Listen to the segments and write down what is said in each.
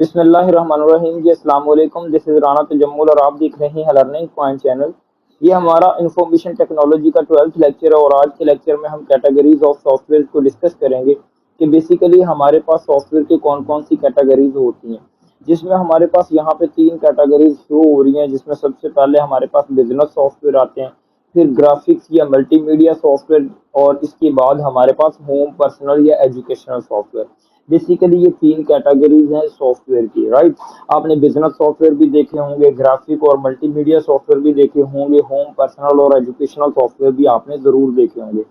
بسم اللہ الرحمن الرحیم جی السلام علیکم، دس از رانا تجمل اور آپ دیکھ رہے ہیں لرننگ پوائنٹ چینل۔ یہ ہمارا انفارمیشن ٹیکنالوجی کا 12th لیکچر ہے اور آج کے لیکچر میں ہم کیٹیگریز آف سافٹ ویئر کو ڈسکس کریں گے کہ بیسیکلی ہمارے پاس سافٹ ویئر کی کون کون سی کیٹیگریز ہوتی ہیں، جس میں ہمارے پاس یہاں پہ 3 کیٹیگریز شو ہو رہی ہیں، جس میں سب سے پہلے ہمارے پاس بزنس سافٹ ویئر آتے ہیں، پھر گرافکس یا ملٹی میڈیا سافٹ ویئر، اور اس کے بعد ہمارے پاس ہوم پرسنل یا ایجوکیشنل سافٹ ویئر۔ بیسیکلی یہ 3 کیٹیگریز ہیں سافٹ ویئر کی، رائٹ۔ آپ نے بزنس سافٹ ویئر بھی دیکھے ہوں گے، گرافک اور ملٹی میڈیا سافٹ ویئر بھی دیکھے ہوں گے، ہوم پرسنل اور ایجوکیشنل سافٹ ویئر بھی آپ نے ضرور دیکھے ہوں گے۔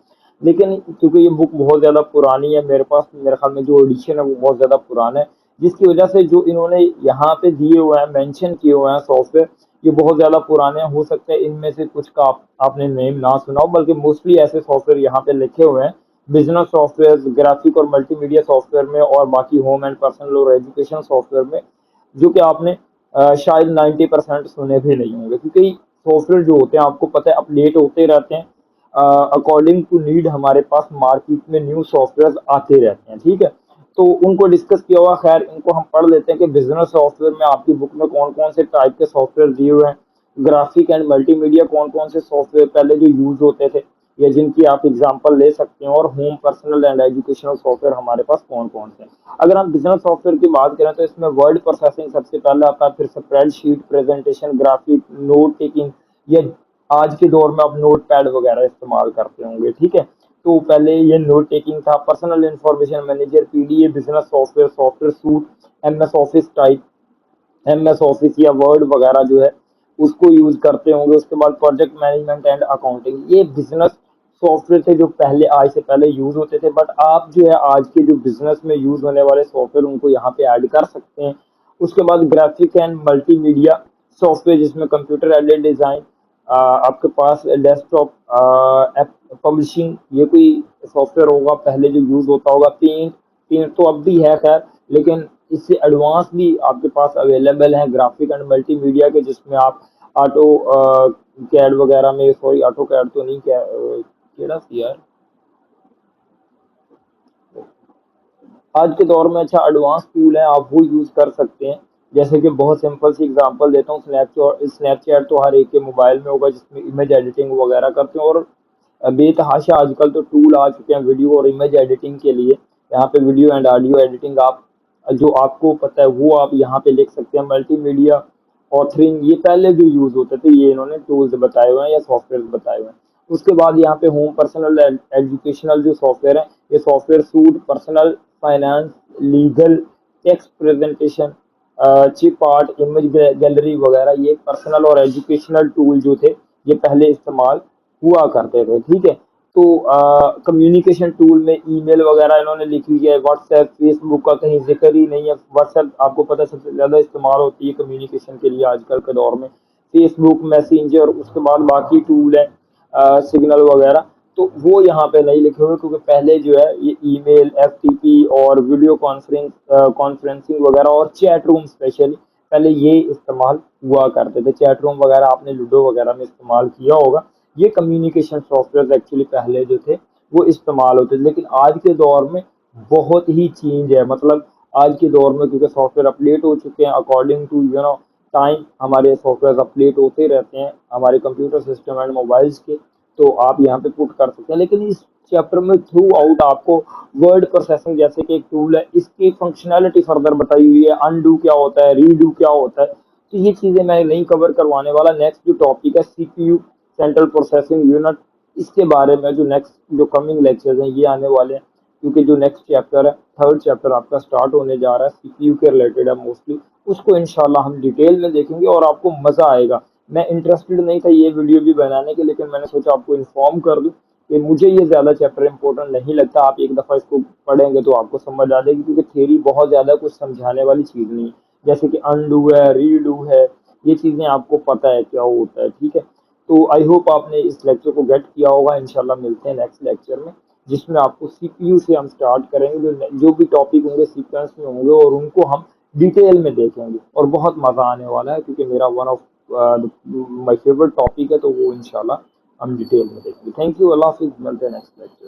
لیکن کیونکہ یہ بک بہت زیادہ پرانی ہے میرے پاس، میرے خیال میں جو ایڈیشن ہے وہ بہت زیادہ پرانا ہے، جس کی وجہ سے جو انہوں نے یہاں پہ دیے ہوئے ہیں، مینشن کیے ہوئے ہیں سافٹ ویئر، یہ بہت زیادہ پرانے ہیں۔ ہو سکتا ہے ان میں سے کچھ کا آپ نے نیم نہ سنا ہو، بلکہ موسٹلی ایسے سافٹ ویئر یہاں پہ لکھے ہوئے ہیں، بزنس سافٹ ویئر، گرافک اور ملٹی میڈیا سافٹ ویئر میں، اور باقی ہوم اینڈ پرسنل اور ایجوکیشن سافٹ ویئر میں، جو کہ آپ نے شاید 90% سنے بھی نہیں ہوں گے، کیونکہ سافٹ ویئر جو ہوتے ہیں آپ کو پتہ ہے اپڈیٹ ہوتے رہتے ہیں، اکارڈنگ ٹو نیڈ ہمارے پاس مارکیٹ میں نیو سافٹ ویئر آتے رہتے ہیں، ٹھیک ہے۔ تو ان کو ڈسکس کیا ہوا، خیر ان کو ہم پڑھ لیتے ہیں کہ بزنس سافٹ ویئر میں آپ کی بک میں کون کون سے ٹائپ کے سافٹ ویئر دیے ہوئے ہیں، گرافک اینڈ ملٹی میڈیا کون کون سے سافٹ ویئر پہلے جو یوز ہوتے تھے یا جن کی آپ اگزامپل لے سکتے ہیں، اور home personal and educational soft where ہمارے پاس کون کون سے ہیں۔ اگر ہم بزنس سافٹ ویئر کی بات کریں تو اس میں ورڈ پروسیسنگ سب سے پہلے آتا ہے، پھر spreadsheet, presentation, graphic, note taking, یا آج کے دور میں آپ نوٹ پیڈ وغیرہ استعمال کرتے ہوں گے، ٹھیک ہے۔ تو پہلے یہ نوٹ ٹیکنگ تھا، personal information manager, P D A, business software suite, M S office type, M S office یا ورڈ وغیرہ جو ہے اس کو یوز کرتے ہوں گے۔ اس کے بعد پروجیکٹ مینجمنٹ اینڈ اکاؤنٹنگ، یہ بزنس سافٹ ویئر تھے جو پہلے آج سے پہلے یوز ہوتے تھے، بٹ آپ جو ہے آج کے جو بزنس میں یوز ہونے والے سافٹ ویئر ان کو یہاں پہ ایڈ کر سکتے ہیں۔ اس کے بعد graphic and multi media soft where, جس میں کمپیوٹر ایڈڈ ڈیزائن، آپ کے پاس ڈیسک ٹاپ پبلشنگ، یہ کوئی سافٹ ویئر ہوگا پہلے جو یوز ہوتا ہوگا، پینٹ، پینٹ تو اب بھی ہے خیر، لیکن اس سے ایڈوانس بھی آپ کے پاس اویلیبل ہیں گرافک اینڈ ملٹی میڈیا کے، جس میں آپ آٹو کیڈ وغیرہ میں، سوری آٹو کیڈ تو نہیں، کیڑا سی یار آج کے دور میں اچھا ایڈوانس ٹول ہے، آپ وہ یوز کر سکتے ہیں۔ جیسے کہ بہت سمپل سی اگزامپل دیتا ہوں، اسنیپ چیٹ تو ہر ایک کے موبائل میں ہوگا، جس میں امیج ایڈیٹنگ وغیرہ کرتے ہیں، اور بے تحاشا آج کل تو ٹول آ چکے ہیں ویڈیو اور امیج ایڈیٹنگ کے لیے۔ یہاں پہ ویڈیو اینڈ آڈیو ایڈیٹنگ آپ جو آپ کو پتہ ہے وہ آپ یہاں پہ لکھ سکتے ہیں۔ ملٹی میڈیا آتھرنگ، یہ پہلے جو یوز ہوتے تھے، یہ انہوں نے ٹولز بتائے ہوئے ہیں یا سافٹ ویئر بتائے ہوئے ہیں۔ اس کے بعد یہاں پہ ہوم پرسنل ایجوکیشنل جو سافٹ ویئر ہے، یہ software suite, personal finance, legal, text presentation, چپ آرٹ، امیج گیلری وغیرہ، یہ پرسنل اور ایجوکیشنل ٹول جو تھے یہ پہلے استعمال ہوا کرتے تھے، ٹھیک ہے۔ تو کمیونیکیشن ٹول میں ای میل وغیرہ انہوں نے لکھی ہوئی ہے، واٹس ایپ، فیس بک کا کہیں ذکر ہی نہیں ہے۔ واٹس ایپ آپ کو پتہ ہے سب سے زیادہ استعمال ہوتی ہے کمیونیکیشن کے لیے آج کل کے دور میں، فیس بک، میسنجر، اس کے بعد باقی ٹول ہے سگنل وغیرہ، تو وہ یہاں پہ نہیں لکھے ہوئے، کیونکہ پہلے جو ہے یہ ای میل، ایف ٹی پی اور ویڈیو کانفرنسنگ وغیرہ اور چیٹ روم اسپیشلی پہلے یہ استعمال ہوا کرتے تھے۔ چیٹ روم وغیرہ آپ نے لوڈو وغیرہ میں استعمال کیا ہوگا، یہ کمیونیکیشن سافٹ ویئر ایکچولی پہلے جو تھے وہ استعمال ہوتے تھے، لیکن آج کے دور میں بہت ہی چینج ہے، مطلب آج کے دور میں کیونکہ سافٹ ویئر اپڈیٹ ہو چکے ہیں اکارڈنگ ٹو ٹائم، ہمارے سافٹ ویئر اپڈیٹ ہوتے رہتے ہیں ہمارے کمپیوٹر سسٹم اینڈ موبائلس کے، تو آپ یہاں پہ پٹ کر سکتے ہیں۔ لیکن اس چیپٹر میں تھرو آؤٹ آپ کو ورڈ پروسیسنگ جیسے کہ ایک ٹول ہے، اس کی فنکشنالٹی فردر بتائی ہوئی ہے، انڈو کیا ہوتا ہے، ریڈو کیا ہوتا ہے، تو یہ چیزیں میں نہیں کور کروانے والا۔ نیکسٹ جو ٹاپک ہے C P U, central processing unit, اس کے بارے میں جو نیکسٹ جو کمنگ لیکچرز ہیں یہ آنے والے ہیں، کیونکہ جو نیکسٹ چیپٹر ہے، تھرڈ چیپٹر آپ کا سٹارٹ ہونے جا رہا ہے، سی پی یو کے ریلیٹڈ ہے موسٹلی، اس کو انشاءاللہ ہم ڈیٹیل میں دیکھیں گے اور آپ کو مزہ آئے گا۔ میں انٹرسٹڈ نہیں تھا یہ ویڈیو بھی بنانے کے، لیکن میں نے سوچا آپ کو انفارم کر دوں کہ مجھے یہ زیادہ چیپٹر امپورٹنٹ نہیں لگتا، آپ ایک دفعہ اس کو پڑھیں گے تو آپ کو سمجھ آ جائے گی، کیونکہ تھیوری بہت زیادہ کچھ سمجھانے والی چیز نہیں ہے، جیسے کہ انڈو ہے، ریڈو ہے، یہ چیزیں آپ کو پتہ ہے کیا ہوتا ہے، ٹھیک ہے۔ تو آئی ہوپ آپ نے اس لیکچر کو گیٹ کیا ہوگا، انشاءاللہ ملتے ہیں نیکسٹ لیکچر میں، جس میں آپ کو سی پی یو سے ہم سٹارٹ کریں گے، جو بھی ٹاپک ہوں گے سیکوینس میں ہوں گے اور ان کو ہم ڈیٹیل میں دیکھیں گے، اور بہت مزہ آنے والا ہے، کیونکہ میرا one of my favourite topic ہے، تو وہ انشاءاللہ ہم ڈیٹیل میں دیکھیں گے۔ تھینک یو، اللہ حافظ، ملتے ہیں نیکسٹ لیکچر۔